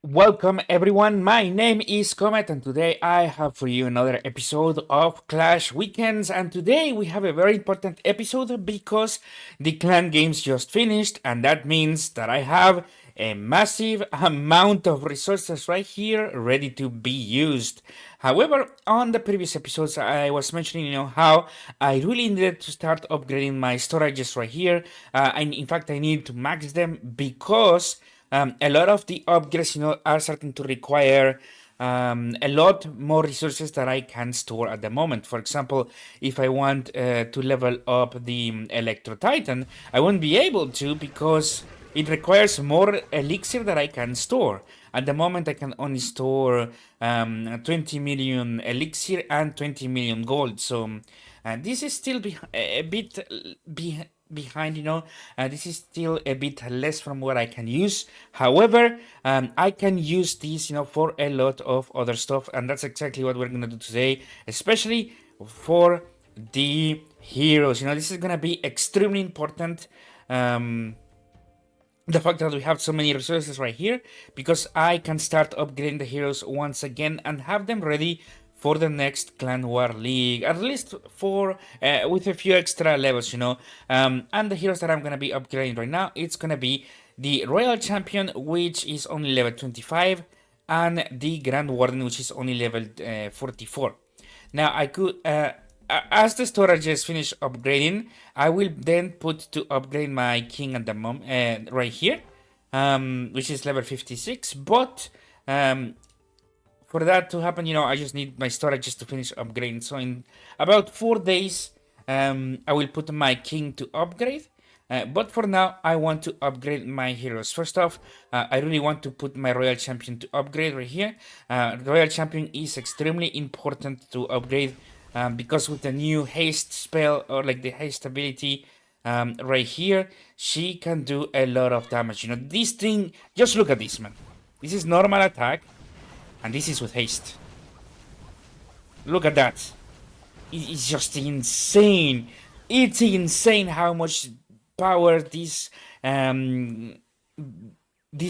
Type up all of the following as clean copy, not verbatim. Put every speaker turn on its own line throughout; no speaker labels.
Welcome everyone, my name is Comet and today I have for you another episode of Clash Weekends, and today we have a very important episode because the clan games just finished, and that means that I have a massive amount of resources right here ready to be used. However, on the previous episodes I was mentioning, how I really needed to start upgrading my storages right here. And in fact I need to max them because a lot of the upgrades, are starting to require a lot more resources that I can store at the moment. For example, if I want to level up the Electro Titan, I won't be able to because it requires more elixir that I can store. At the moment, I can only store 20 million elixir and 20 million gold. So this is still a bit behind. This is still a bit less from what I can use. However, I can use these, for a lot of other stuff, and that's exactly what we're gonna do today, especially for the heroes. This is gonna be extremely important. The fact that we have so many resources right here, because I can start upgrading the heroes once again and have them ready for the next Clan War League, at least for with a few extra levels, and the heroes that I'm gonna be upgrading right now, it's gonna be the Royal Champion, which is only level 25, and the Grand Warden, which is only level 44. Now I could as the storages finish upgrading, I will then put to upgrade my king at the moment right here, which is level 56. But for that to happen, I just need my storages to finish upgrading. So in about 4 days, I will put my king to upgrade. But for now, I want to upgrade my heroes. First off, I really want to put my Royal Champion to upgrade right here. Royal Champion is extremely important to upgrade because with the new haste spell, or like the haste ability right here, she can do a lot of damage. This thing, just look at this, man. This is normal attack, and this is with haste. Look at that. It's just insane. It's insane how much power this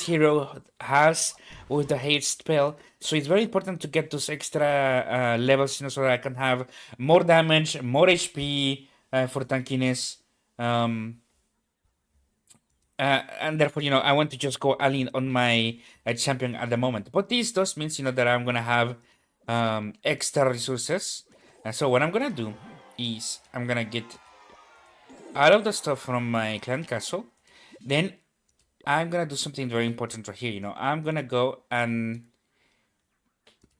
hero has with the haste spell. So it's very important to get those extra levels, so that I can have more damage, more HP for tankiness. And therefore, I want to just go all in on my champion at the moment. But this does means, that I'm gonna have extra resources. So what I'm gonna do is I'm gonna get all of the stuff from my clan castle. Then I'm gonna do something very important right here. I'm gonna go and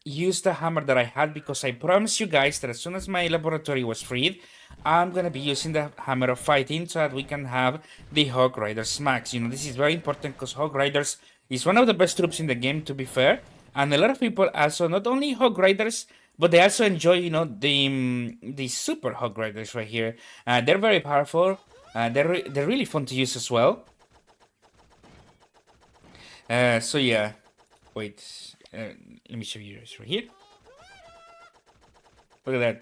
use the hammer that I had, because I promised you guys that as soon as my laboratory was freed, I'm gonna be using the hammer of fighting so that we can have the Hog Riders max. This is very important because Hog Riders is one of the best troops in the game, to be fair. And a lot of people also, not only Hog Riders, but they also enjoy, the Super Hog Riders right here. They're very powerful. They're really fun to use as well. So yeah, wait. Let me show you this right here. Look at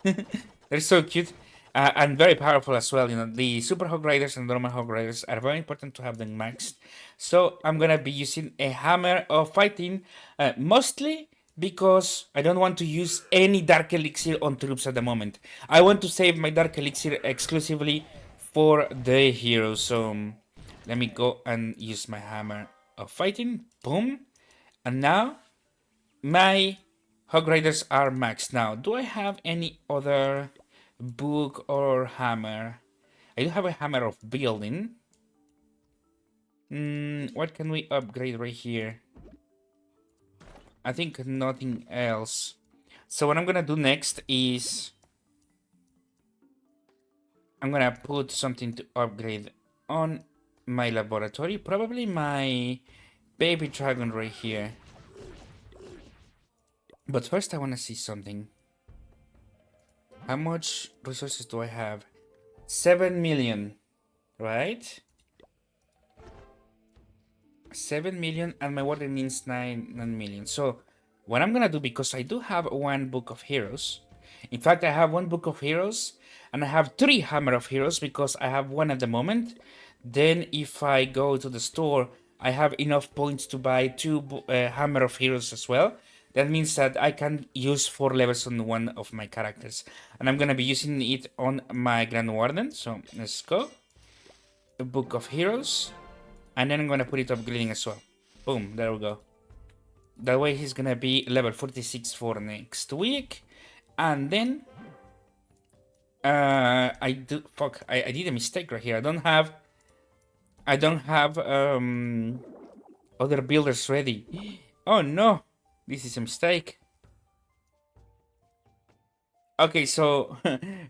that. They're so cute and very powerful as well. The Super Hog Riders and normal Hog Riders are very important to have them maxed. So I'm gonna be using a hammer of fighting, mostly because I don't want to use any Dark Elixir on troops at the moment. I want to save my Dark Elixir exclusively for the heroes. So let me go and use my hammer of fighting. Boom. And now my Hog Riders are maxed. Now, do I have any other book or hammer? I do have a hammer of building. What can we upgrade right here? I think nothing else. So what I'm gonna do next is I'm gonna put something to upgrade on my laboratory. Probably my baby dragon right here. But first I want to see something. How much resources do I have? 7 million, right? 7 million, and my water means 9 million. So what I'm gonna do, because I do have one book of heroes. In fact, I have one book of heroes, and I have 3 hammer of heroes because I have one at the moment. Then if I go to the store, I have enough points to buy two Hammer of Heroes as well. That means that I can use 4 levels on one of my characters. And I'm gonna be using it on my Grand Warden. So let's go. The Book of Heroes. And then I'm gonna put it upgrading as well. Boom, there we go. That way he's gonna be level 46 for next week. And then I did a mistake right here. I don't have other builders ready. Oh no, this is a mistake. Okay, so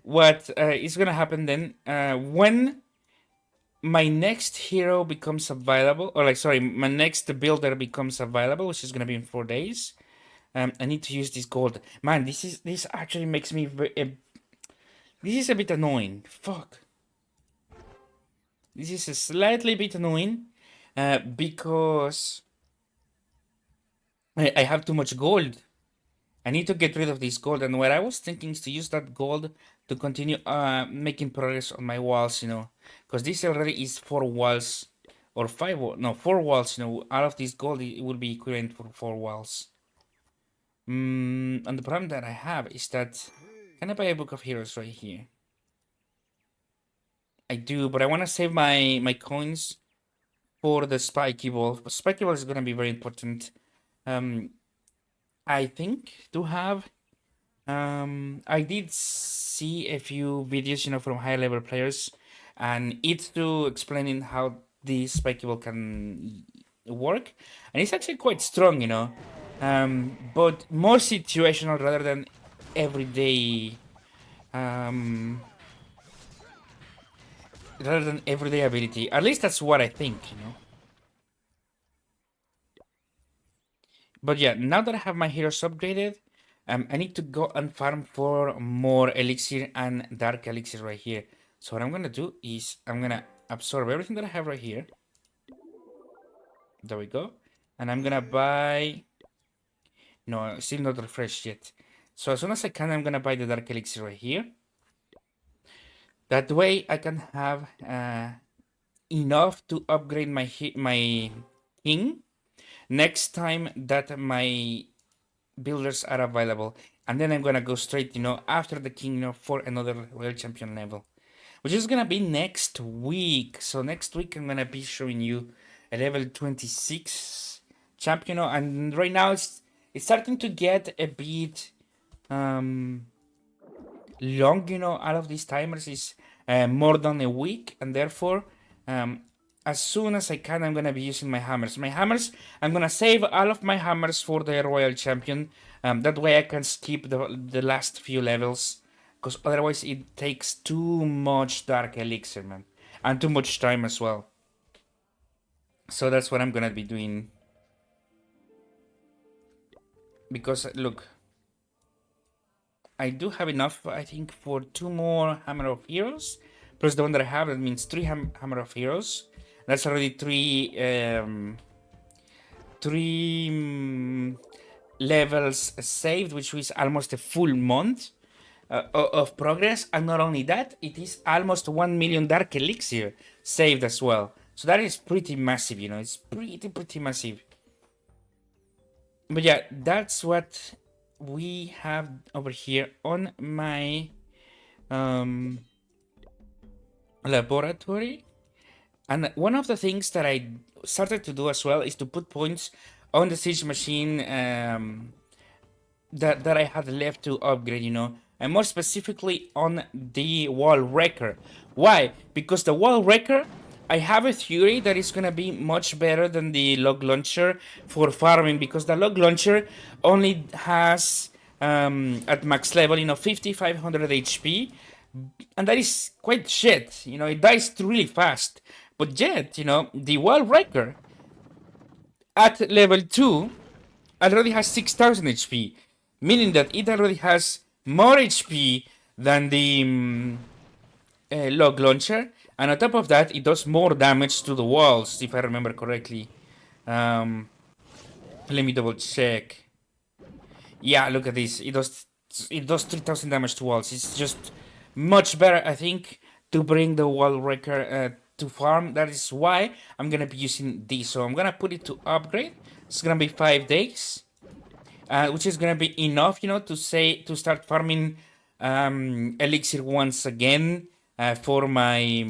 what is gonna happen then? When my next hero becomes available, or like sorry, my next builder becomes available, which is gonna be in 4 days. I need to use this gold. Man, this actually makes me this is a bit annoying. Fuck. This is a slightly bit annoying because I have too much gold. I need to get rid of this gold, and what I was thinking is to use that gold to continue making progress on my walls, you know, because this already is 4 walls or 4 walls, you know. Out of this gold, it will be equivalent for 4 walls. And the problem that I have is that can I buy a Book of Heroes right here? I do, but I want to save my coins for the spiky ball. Spiky ball is gonna be very important. I think to have. I did see a few videos, you know, from high level players, and it's to explaining how this spiky ball can work, and it's actually quite strong, you know. But more situational rather than everyday. Rather than everyday ability. At least that's what I think, you know. But yeah, now that I have my heroes upgraded, I need to go and farm for more elixir and dark elixir right here. So what I'm gonna do is I'm gonna absorb everything that I have right here. There we go. And I'm gonna buy... No, still not refreshed yet. So as soon as I can, I'm gonna buy the dark elixir right here. That way I can have enough to upgrade my king next time that my builders are available, and then I'm gonna go straight, you know, after the king, you know, for another royal champion level, which is gonna be next week. So next week I'm gonna be showing you a level 26 champion, you know, and right now it's starting to get a bit long, you know. Out of these timers is more than a week, and therefore as soon as I can, I'm gonna be using my hammers. I'm gonna save all of my hammers for the royal champion. That way I can skip the last few levels, because otherwise it takes too much dark elixir, man, and too much time as well. So that's what I'm gonna be doing. Because look, I do have enough, I think, for 2 more Hammer of Heroes, plus the one that I have. That means 3 Hammer of Heroes. That's already 3 levels saved, which is almost a full month of progress. And not only that, it is almost 1 million dark elixir saved as well. So that is pretty massive, you know. It's pretty massive. But yeah, that's what we have over here on my laboratory. And one of the things that I started to do as well is to put points on the siege machine that I had left to upgrade, you know, and more specifically on the wall wrecker. Why? Because the wall wrecker, I have a theory that it's gonna be much better than the log launcher for farming, because the log launcher only has at max level, you know, 5500 HP, and that is quite shit, you know. It dies really fast. But yet, you know, the wall wrecker at level 2 already has 6000 HP, meaning that it already has more HP than the log launcher, and on top of that, it does more damage to the walls, if I remember correctly. Let me double check. Yeah, look at this. It does 3000 damage to walls. It's just much better, I think, to bring the wall wrecker to farm. That is why I'm gonna be using this. So I'm gonna put it to upgrade. It's gonna be 5 days, which is gonna be enough, to start farming elixir once again, for my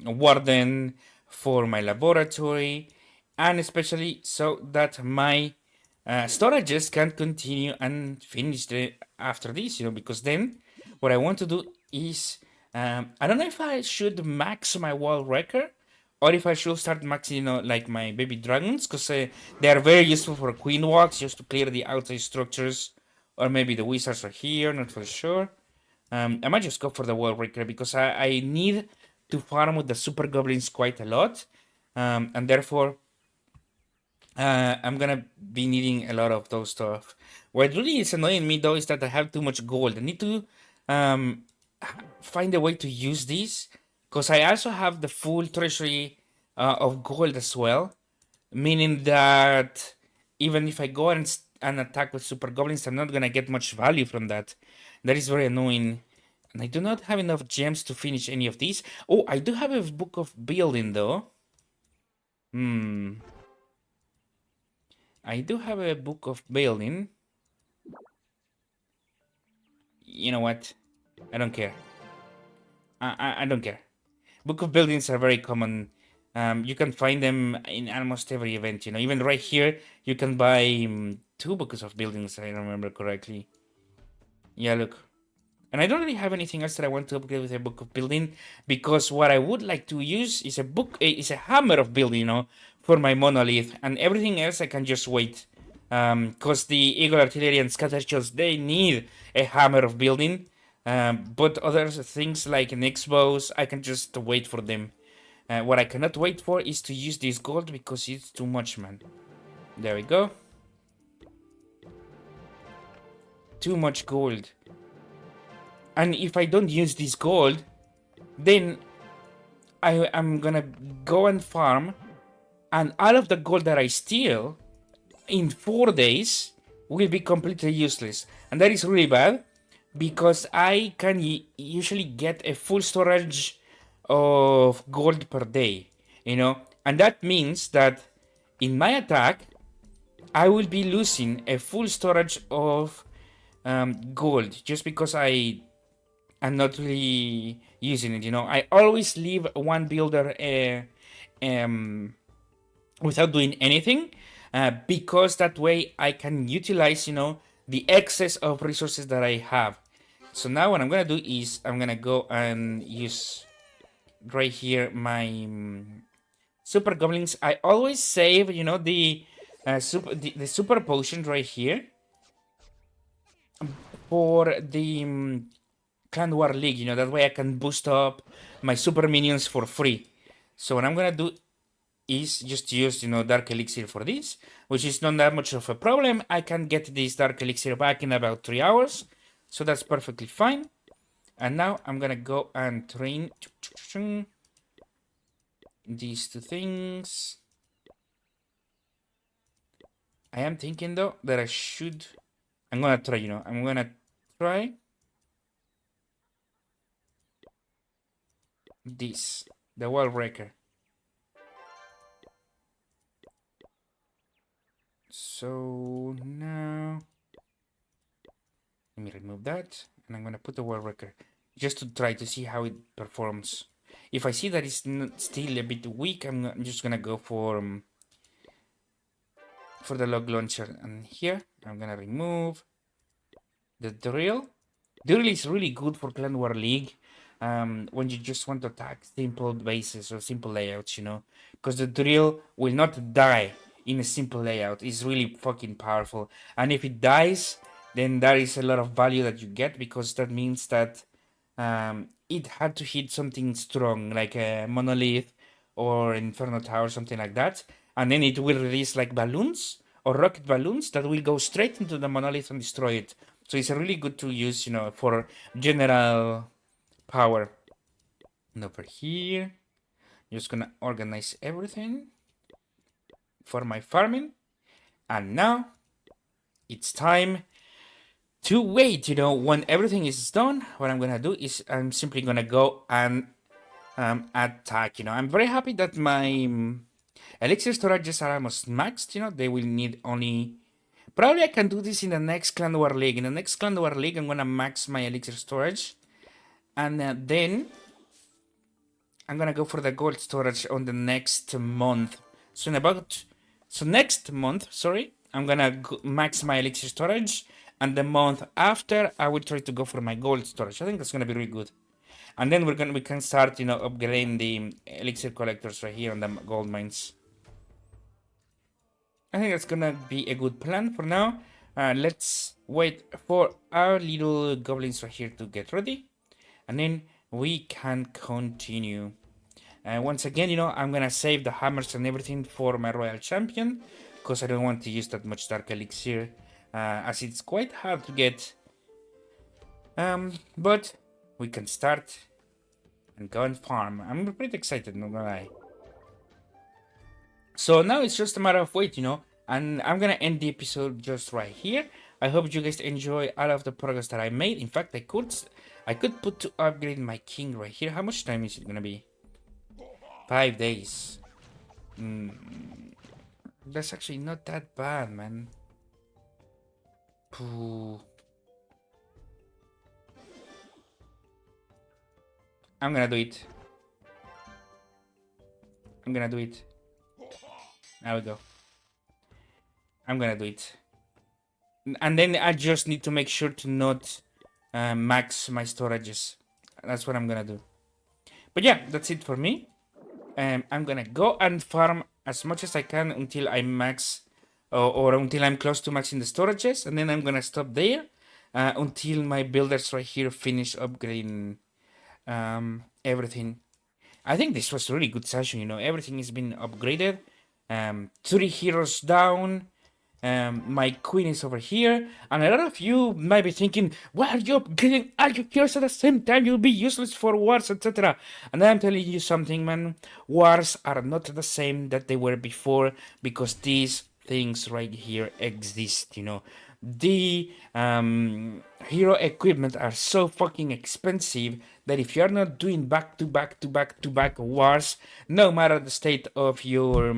warden, for my laboratory, and especially so that my storages can continue and finish after this, because then what I want to do is, I don't know if I should max my wall wrecker or if I should start maxing, like my baby dragons, because they are very useful for queen walks, just to clear the outside structures, or maybe the wizards are here, not for sure. I might just go for the wall breaker because I need to farm with the super goblins quite a lot, and therefore I'm gonna be needing a lot of those stuff. What really is annoying me though is that I have too much gold. I need to um, find a way to use these because I also have the full treasury of gold as well, meaning that even if I go and attack with super goblins, I'm not gonna get much value from that. That is very annoying. And I do not have enough gems to finish any of these. Oh, I do have a book of building though. Hmm. I do have a book of building. You know what? I don't care. I don't care. Book of buildings are very common. You can find them in almost every event. Even right here, you can buy two books of buildings. I remember correctly. Yeah, look. And I don't really have anything else that I want to upgrade with a book of building because what I would like to use is is a hammer of building, for my monolith, and everything else I can just wait. Because the eagle artillery and scatter shells, they need a hammer of building. But other things like next bows, I can just wait for them. What I cannot wait for is to use this gold because it's too much, man. There we go. Too much gold. And if I don't use this gold, then I am gonna go and farm, and all of the gold that I steal in 4 days will be completely useless. And that is really bad because I can usually get a full storage of gold per day, and that means that in my attack, I will be losing a full storage of gold just because I'm not really using it. I always leave one builder without doing anything, because that way I can utilize, the excess of resources that I have. So now what I'm gonna do is I'm gonna go and use right here my super goblins. I always save, the super potion right here for the Clan War League, that way I can boost up my super minions for free. So what I'm gonna do is just use, Dark Elixir for this, which is not that much of a problem. I can get this Dark Elixir back in about 3 hours, so that's perfectly fine. And now I'm gonna go and train these two things. I am thinking though that I'm gonna try this, the wall breaker. So now let me remove that, and I'm gonna put the wall breaker just to try to see how it performs. If I see that it's still a bit weak, I'm just gonna go for the log launcher. And here I'm gonna remove the drill. Drill is really good for Clan War League, when you just want to attack simple bases or simple layouts, because the drill will not die in a simple layout. It's really fucking powerful, and if it dies, then there is a lot of value that you get, because that means that it had to hit something strong like a monolith or Inferno Tower, something like that, and then it will release like balloons or rocket balloons that will go straight into the monolith and destroy it. So it's really good to use, for general power. And over here, just gonna organize everything for my farming. And now it's time to wait. When everything is done, what I'm gonna do is I'm simply gonna go and attack. I'm very happy that my elixir storages are almost maxed. They will need only. Probably I can do this in the next Clan War League. In the next Clan War League, I'm gonna max my elixir storage, and then I'm gonna go for the gold storage on the next month. So next month, sorry, I'm gonna max my elixir storage, and the month after I will try to go for my gold storage. I think that's gonna be really good. And then we can start, upgrading the elixir collectors right here on the gold mines. I think that's gonna be a good plan for now. Let's wait for our little goblins right here to get ready, and then we can continue. Once again, I'm gonna save the hammers and everything for my royal champion, because I don't want to use that much dark elixir, as it's quite hard to get. But we can start and go and farm. I'm pretty excited, not gonna lie. So now it's just a matter of wait, and I'm gonna end the episode just right here. I hope you guys enjoy all of the progress that I made. In fact, I could put to upgrade my king right here. How much time is it gonna be? 5 days. That's actually not that bad, man. Pooh. I'm gonna do it. There we go. I'm gonna do it. And then I just need to make sure to not max my storages. That's what I'm gonna do. But yeah, that's it for me. I'm gonna go and farm as much as I can until I max, or until I'm close to maxing the storages, and then I'm gonna stop there until my builders right here finish upgrading everything. I think this was a really good session. Everything has been upgraded. 3 heroes down. My queen is over here, and a lot of you might be thinking, why are you upgrading all your heroes at the same time? You'll be useless for wars, etc. And I'm telling you something, man. Wars are not the same that they were before, because these things right here exist. The hero equipment are so fucking expensive that if you're not doing back to back wars, no matter the state of your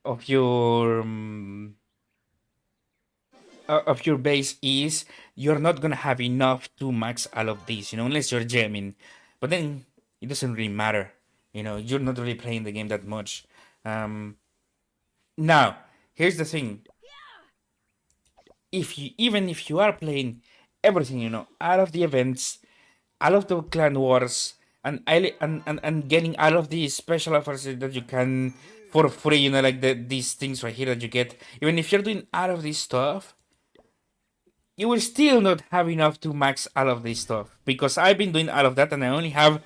of your of your base is, you're not gonna have enough to max all of these, unless you're jamming. But then it doesn't really matter. You're not really playing the game that much. Now, here's the thing. Even if you are playing everything, all of the events, all of the clan wars, and getting all of these special offers that you can for free, like these things right here that you get. Even if you're doing all of this stuff, you will still not have enough to max all of this stuff, because I've been doing all of that and I only have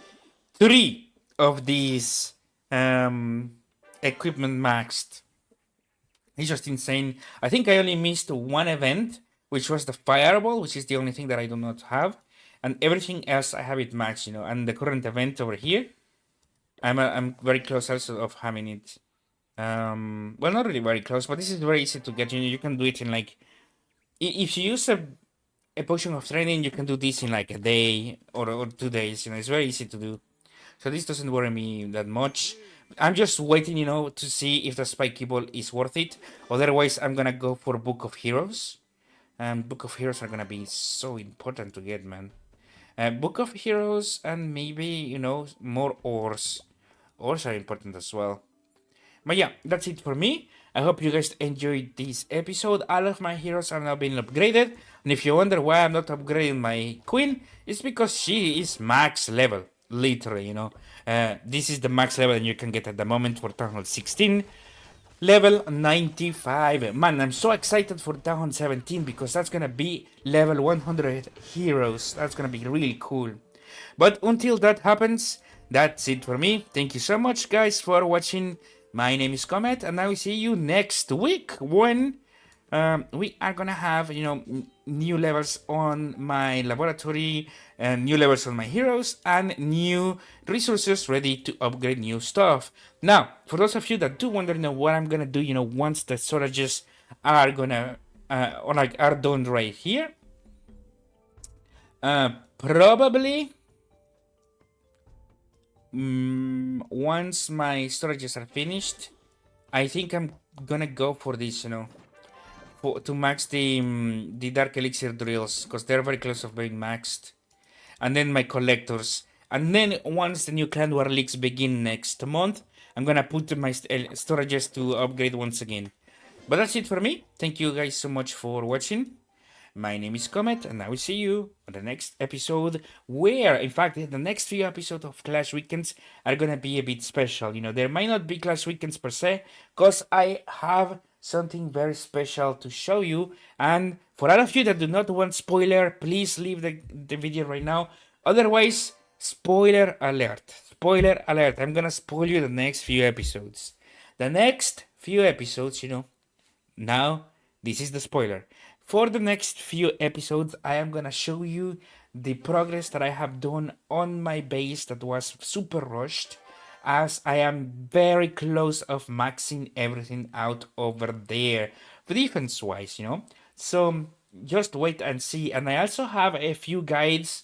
3 of these equipment maxed. It's just insane. I think I only missed 1 event, which was the fireball, which is the only thing that I do not have, and everything else I have it maxed. And the current event over here, I'm very close also of having it. Well, not really very close, but this is very easy to get. You can do it in like, if you use a potion of training, you can do this in like a day or 2 days. It's very easy to do. So this doesn't worry me that much. I'm just waiting, to see if the spiky ball is worth it. Otherwise, I'm gonna go for Book of Heroes. Book of Heroes are gonna be so important to get, man. Book of Heroes and maybe, more ores. Ores are important as well. But yeah, that's it for me. I hope you guys enjoyed this episode. All of my heroes are now being upgraded. And if you wonder why I'm not upgrading my queen, it's because she is max level. Literally, this is the max level that you can get at the moment for Town Hall 16. Level 95. Man, I'm so excited for Town Hall 17, because that's gonna be level 100 heroes. That's gonna be really cool. But until that happens, that's it for me. Thank you so much, guys, for watching. My name is Comet, and I will see you next week when we are gonna have, new levels on my laboratory, and new levels on my heroes, and new resources ready to upgrade new stuff. Now, for those of you that do wonder, what I'm gonna do, once the storages are gonna are done right here, probably once my storages are finished, I think I'm gonna go for this, to max the dark elixir drills because they're very close of being maxed, and then my collectors, and then once the new clan war leaks begin next month, I'm gonna put my storages to upgrade once again. But that's it for me. Thank you guys so much for watching. My name is Comet, and I will see you on the next episode. Where, in fact, the next few episodes of Clash Weekends are gonna be a bit special. There might not be Clash Weekends per se, because I have something very special to show you. And for all of you that do not want spoiler, please leave the video right now. Otherwise, spoiler alert. Spoiler alert. I'm gonna spoil you the next few episodes. The next few episodes, now, this is the spoiler. For the next few episodes, I am gonna show you the progress that I have done on my base that was super rushed, as I am very close of maxing everything out over there, defense wise, So just wait and see. And I also have a few guides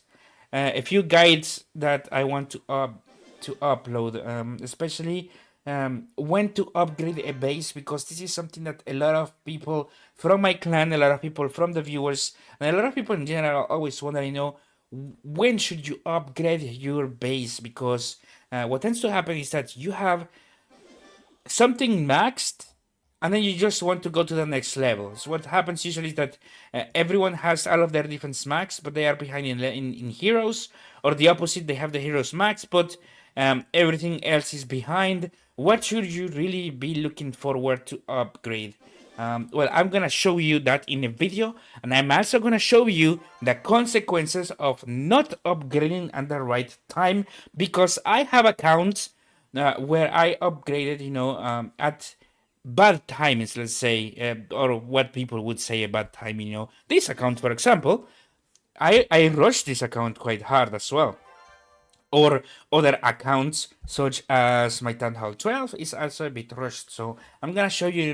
that I want to upload, especially when to upgrade a base, because this is something that a lot of people from my clan, a lot of people from the viewers, and a lot of people in general always want to know when should you upgrade your base, because what tends to happen is that you have something maxed and then you just want to go to the next level. So what happens usually is that everyone has all of their defense max, but they are behind in heroes, or the opposite, they have the heroes max, but everything else is behind. What should you really be looking forward to upgrade? Well, I'm gonna show you that in a video, and I'm also gonna show you the consequences of not upgrading at the right time, because I have accounts where I upgraded, at bad timings, let's say, or what people would say a bad timing. This account, for example, I rushed this account quite hard as well. Or other accounts, such as my Town Hall 12, is also a bit rushed. So I'm gonna show you,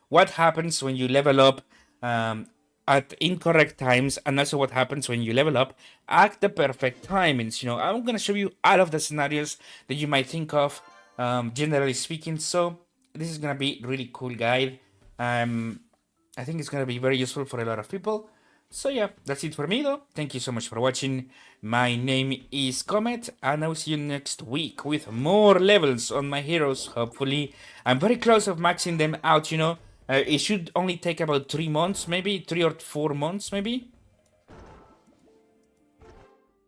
what happens when you level up at incorrect times, and also what happens when you level up at the perfect timings. I'm gonna show you all of the scenarios that you might think of, generally speaking. So this is gonna be really cool guide. I think it's gonna be very useful for a lot of people. So yeah, that's it for me though. Thank you so much for watching. My name is Comet, and I will see you next week with more levels on my heroes, hopefully. I'm very close of maxing them out, it should only take about 3 months, maybe 3 or 4 months, maybe.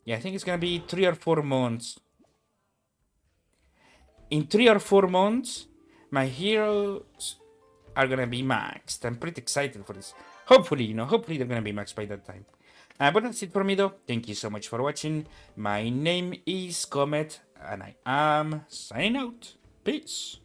Yeah, I think it's gonna be 3 or 4 months. In 3 or 4 months, my heroes are gonna be maxed. I'm pretty excited for this. Hopefully, hopefully they're gonna be maxed by that time. But that's it for me though. Thank you so much for watching. My name is Comet, and I am signing out. Peace.